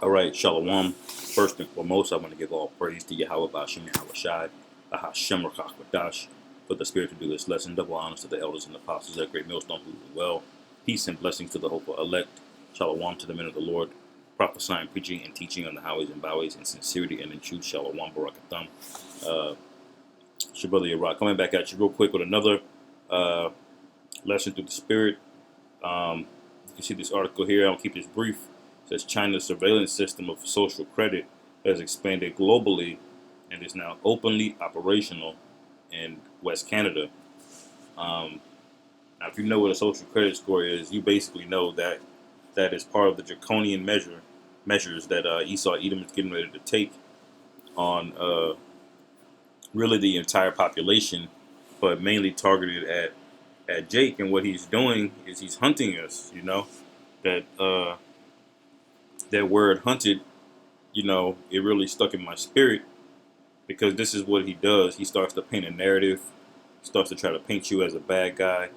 All right, Shalom. First and foremost, I want to give all praise to Yahweh Bashim Yahweh Shai, Hashem Rakach for the spirit to do this lesson. Double honors to the elders and apostles at Great Millstone who do well. Peace and blessings to the hopeful elect. Shalom to the men of the Lord, prophesying, preaching, and teaching on the highways and byways in sincerity and in truth. Shalom Barakatham. It's your brother Yara coming back at you real quick with another lesson through the spirit. You can see this article here. I'll keep this brief. It says China's surveillance system of social credit has expanded globally and is now openly operational in West Canada. Now, if you know what a social credit score is, you basically know that that is part of the draconian measures that Esau Edom is getting ready to take on really the entire population, but mainly targeted at Jake. And what he's doing is he's hunting us. You know that that word hunted. You know, it really stuck in my spirit because this is what he does. He starts to paint a narrative, starts to try to paint you as a bad guy,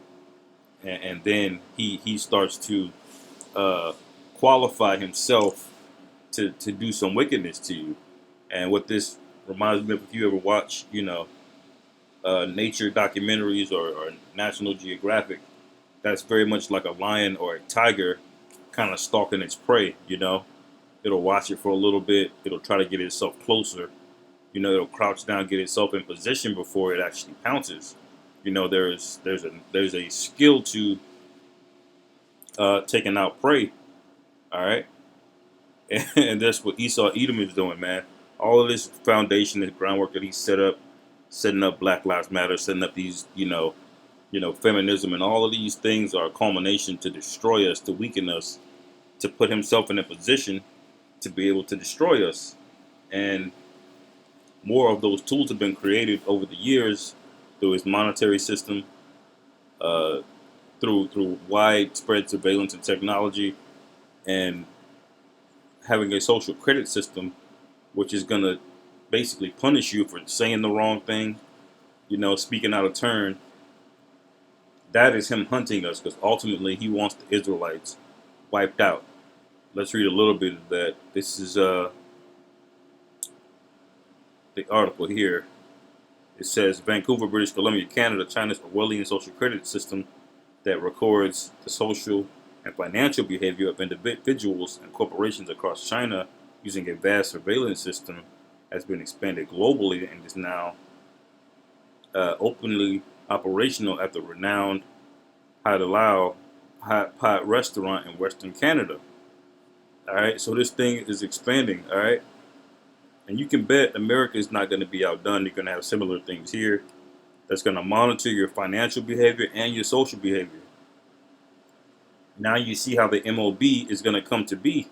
and then he starts to qualify himself to do some wickedness to you. And what this reminds me of, if you ever watch, nature documentaries or National Geographic, that's very much like a lion or a tiger kind of stalking its prey. It'll watch it for a little bit. It'll try to get itself closer. It'll crouch down, get itself in position before it actually pounces. There's a skill to taking out prey. All right, and that's what Esau Edom is doing, man. All of this foundation, this groundwork that he setting up Black Lives Matter, setting up these, feminism, and all of these things are a culmination to destroy us, to weaken us, to put himself in a position to be able to destroy us. And more of those tools have been created over the years through his monetary system, through widespread surveillance and technology, and having a social credit system, which is going to basically punish you for saying the wrong thing, speaking out of turn. That is him hunting us because ultimately he wants the Israelites wiped out. Let's read a little bit of that. This is the article here. It says Vancouver, British Columbia, Canada, China's Orwellian social credit system that records the social and financial behavior of individuals and corporations across China using a vast surveillance system has been expanded globally and is now openly operational at the renowned Hai Di Lao hot pot restaurant in Western Canada. All right, so this thing is expanding. All right, and you can bet America is not going to be outdone. You're going to have similar things here that's going to monitor your financial behavior and your social behavior. Now you see how the MOB is going to come to be,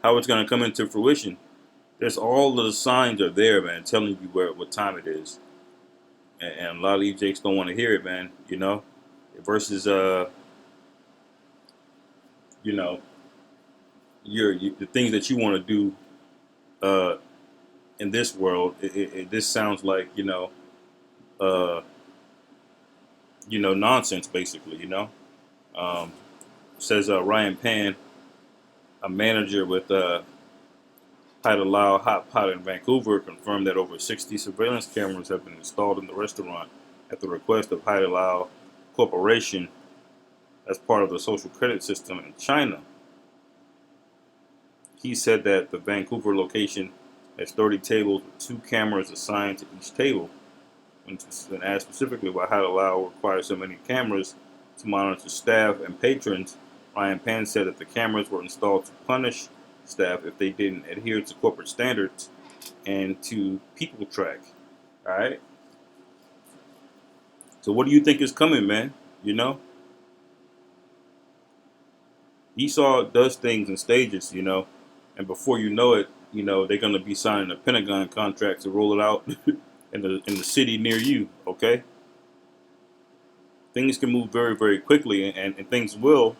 how it's going to come into fruition. There's all of the signs are there, man, telling you what time it is. And a lot of these jakes don't want to hear it, man. Versus the things that you want to do in this world. This sounds like nonsense, basically. Says Ryan Pan, a manager with Hai Di Lao Hot Pot in Vancouver, confirmed that over 60 surveillance cameras have been installed in the restaurant at the request of Hai Di Lao Corporation as part of the social credit system in China. He said that the Vancouver location has 30 tables with 2 cameras assigned to each table. When asked specifically why Hai Di Lao requires so many cameras to monitor staff and patrons, Ryan Pan said that the cameras were installed to punish staff if they didn't adhere to corporate standards and to people track. All right. So what do you think is coming, man? Esau does things in stages, and before you know it, they're going to be signing a Pentagon contract to roll it out in the city near you. Okay. Things can move very, very quickly, and things will.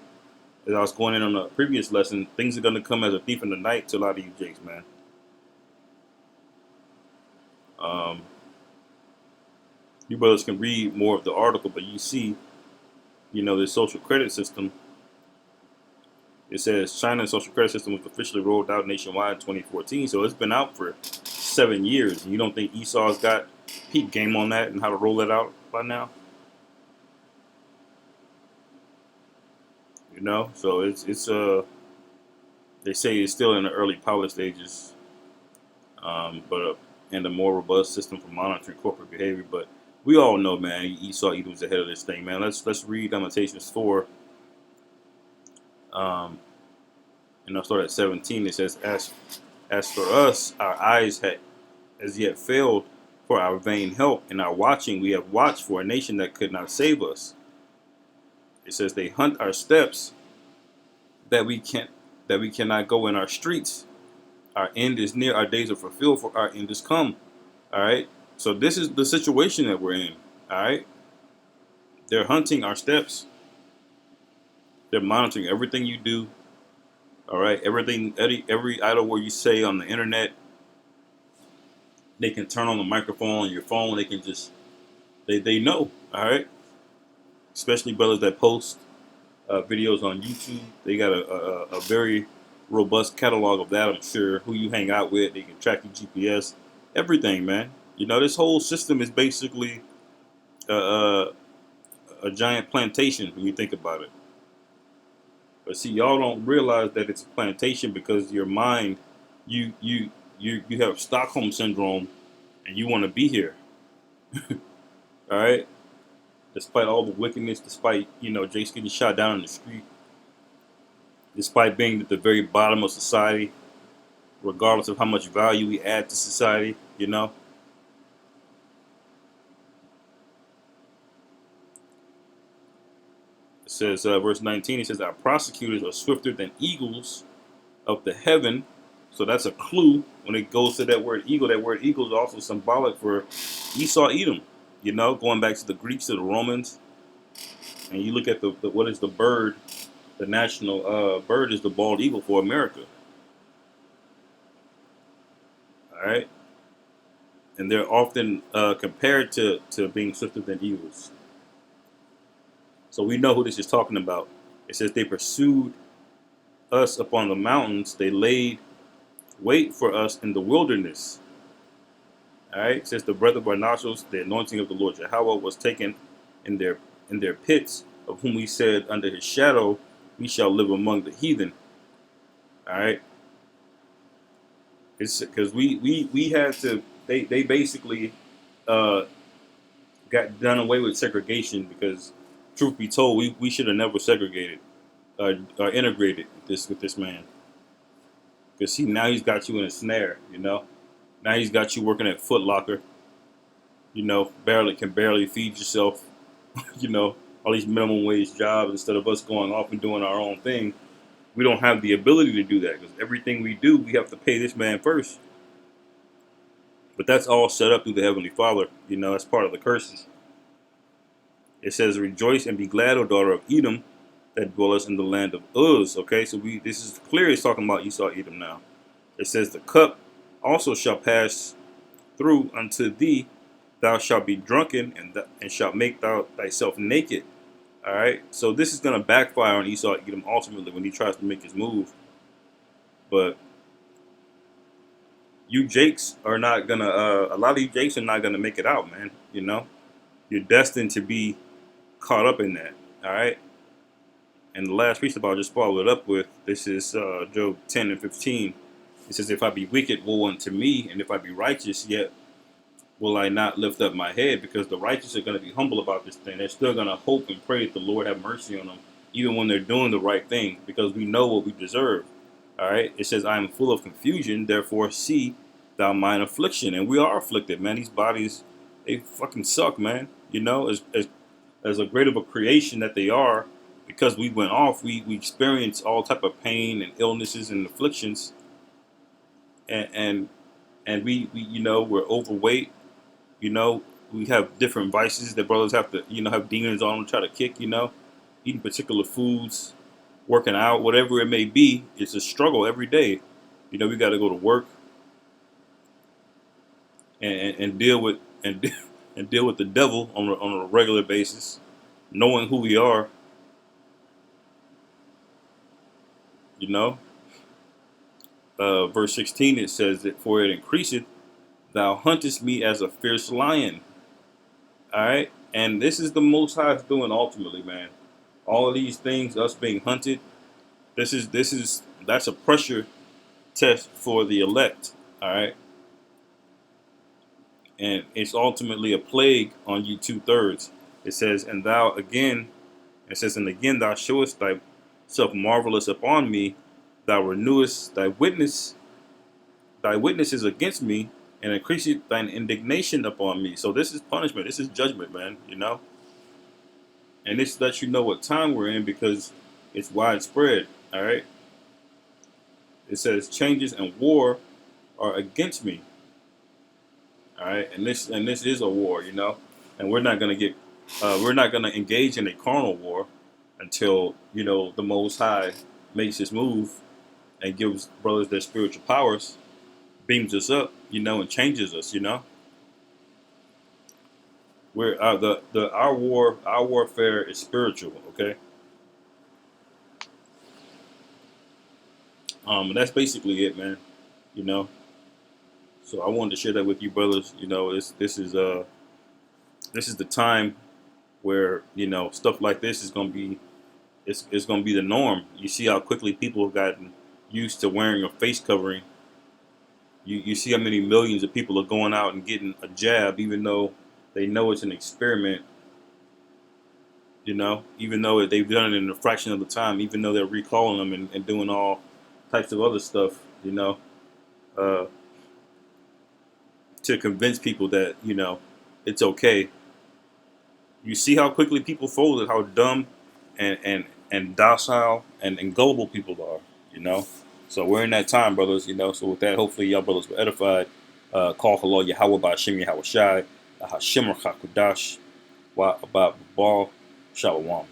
As I was going in on a previous lesson, things are going to come as a thief in the night to a lot of you jakes, man. You brothers can read more of the article, but you see, this social credit system It says China's social credit system was officially rolled out nationwide in 2014, so it's been out for 7 years. And you don't think Esau's got peak game on that and how to roll it out by now? You know, so it's they say it's still in the early pilot stages, but and a more robust system for monitoring corporate behavior. But we all know, man, Esau Edom's ahead of this thing, man. Let's read Lamentations 4. And I'll start at 17. It says, as for us, our eyes had as yet failed for our vain help, and our watching we have watched for a nation that could not save us. It says they hunt our steps that we cannot go in our streets. Our end is near, our days are fulfilled, for our end is come. All right. So this is the situation that we're in. All right. They're hunting our steps. They're monitoring everything you do. All right. Every idle word you say on the internet, they can turn on the microphone on your phone. They can just, they know. All right. Especially brothers that post videos on YouTube. They got a very robust catalog of that, I'm sure. Who you hang out with, they can track your GPS, everything, man. You know, this whole system is basically a giant plantation when you think about it. But see, y'all don't realize that it's a plantation because your mind, you have Stockholm syndrome, and you want to be here. All right. Despite all the wickedness, despite Jace getting shot down in the street, despite being at the very bottom of society, regardless of how much value we add to society, It says, verse 19, it says, our prosecutors are swifter than eagles of the heaven. So that's a clue when it goes to that word eagle. That word eagle is also symbolic for Esau Edom, going back to the Greeks, to the Romans. And you look at the what is the bird? The national bird is the bald eagle for America. All right. And they're often compared to being swifter than eagles. So we know who this is talking about. It says they pursued us upon the mountains. They laid wait for us in the wilderness. All right. It says the breath of our nostrils, the anointing of the Lord Jehovah was taken in their pits, of whom we said, under his shadow we shall live among the heathen. All right. It's because we had to. They basically got done away with segregation because, truth be told, we should have never segregated or integrated with this man. Because now he's got you in a snare, Now he's got you working at Foot Locker, barely feed yourself, all these minimum wage jobs instead of us going off and doing our own thing. We don't have the ability to do that because everything we do, we have to pay this man first. But that's all set up through the Heavenly Father. That's part of the curses. It says, rejoice and be glad, O daughter of Edom, that dwellest in the land of Uz. Okay, so this is clear. It's talking about Esau Edom now. It says, the cup also shall pass through unto thee. Thou shalt be drunken and shalt make thyself naked. All right. So this is going to backfire on Esau Edom ultimately when he tries to make his move. But you Jakes are not going to, a lot of you Jakes are not going to make it out, man. You're destined to be caught up in that. All right. And the last piece I'll just follow it up with, this is Job 10 and 15. It says, if I be wicked, woe unto me, and if I be righteous, yet will I not lift up my head, because the righteous are going to be humble about this thing. They're still going to hope and pray that the Lord have mercy on them, even when they're doing the right thing, because we know what we deserve. All right. It says, I am full of confusion, therefore see thou mine affliction. And we are afflicted, man. These bodies, they fucking suck, man. As a great of a creation that they are, because we went off, we experience all type of pain and illnesses and afflictions, and we we're overweight. We have different vices that brothers have to have demons on them, try to kick. Eating particular foods, working out, whatever it may be. It's a struggle every day. We got to go to work and deal with and deal with the devil on a regular basis, knowing who we are. You know, verse 16 it says that for it increaseth, thou huntest me as a fierce lion. All right, and this is the Most High's doing ultimately, man. All of these things, us being hunted, that's a pressure test for the elect. All right, and it's ultimately a plague on you 2/3. It says, and thou again, it says, and again thou showest thyself marvelous upon me, thou renewest thy witnesses against me, and increaseth thine indignation upon me. So this is punishment. This is judgment, man. You know, and this lets you know what time we're in because it's widespread. All right. It says changes and war are against me. All right, and this is a war, you know, and we're not gonna engage in a carnal war until the Most High makes his move and gives brothers their spiritual powers, beams us up, and changes us. We're the our warfare is spiritual. Okay, that's basically it, man. You know, so I wanted to share that with you, brothers. This is the time where stuff like this is gonna be it's gonna be the norm. You see how quickly people have gotten used to wearing a face covering. You see how many millions of people are going out and getting a jab, even though they know it's an experiment. Even though they've done it in a fraction of the time, even though they're recalling them and doing all types of other stuff. Uh, to convince people that it's okay. You see how quickly people folded, how dumb and docile and gullible people are. You know, so we're in that time, brothers. So with that, hopefully y'all brothers were edified. Call hello Yahweh by Hashem Yahweh Shai, Hashem Rakakudash, wa about Ball, Shalom.